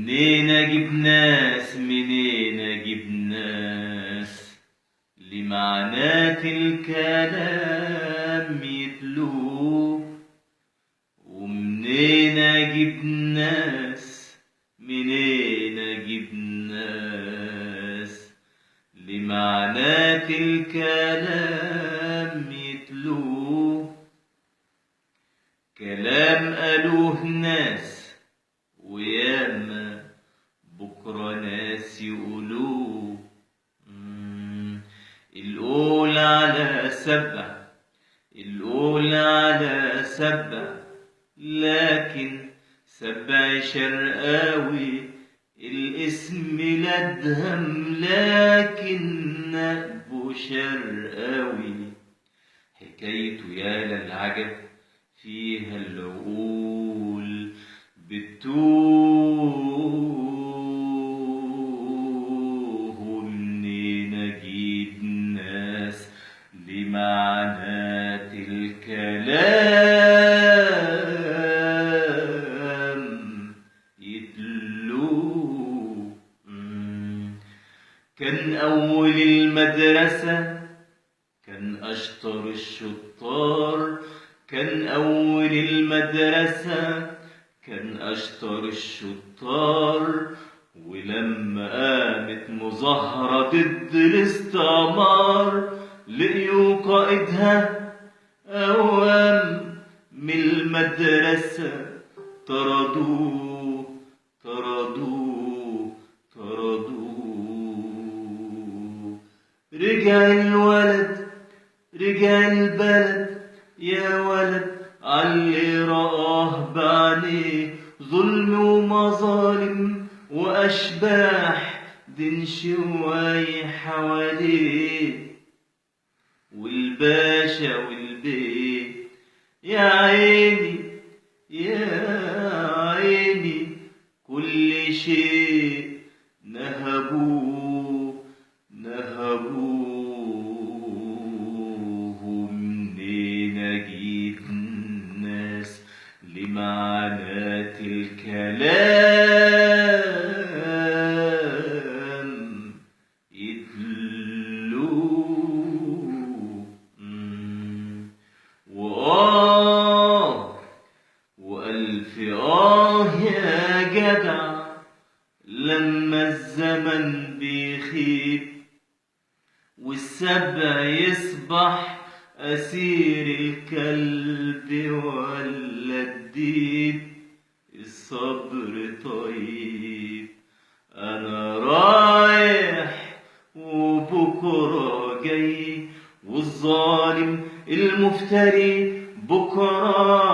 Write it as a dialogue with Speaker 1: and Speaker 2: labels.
Speaker 1: منين اجيب ناس منين اجيب ناس لمعنات الكلام يتلوه، ومنين اجيب ناس منين اجيب ناس لمعنات الكلام يتلوه. كلام قالوه ناس وياما بكرة ناس يقولوه. القول على سبع القول على سبع، لكن سبع شرقاوي الاسم لدهم، لكن أبو شرقاوي حكايته يا للعجب فيها العقول بتوه. منين اجيب ناس لمعنات الكلام يتلوه. كان اول المدرسة كان اشطر الشطار، كان اول المدرسة كان اشطر الشطار. ولما قامت مظاهرة ضد الاستعمار لقيوا قائدها قوام من المدرسة، طردوه طردوه طردوه. رجع الولد رجع البلد يا ولد عاللي رآه بعينيه، ظلم ومظالم وأشباح دين شواي حواليه. والباشا والبيت يا عيني يا عيني كل شيء نهبوه نهبوه. منين اجيب ناس لمعنات الكلام يتلوه. وألف يا جدع لما الزمن بيخيب، والسبع يصبح أسير الكلب ولا الديب. الصبر طيب أنا رايح وبكرة جاي، والظالم المفتري بكرة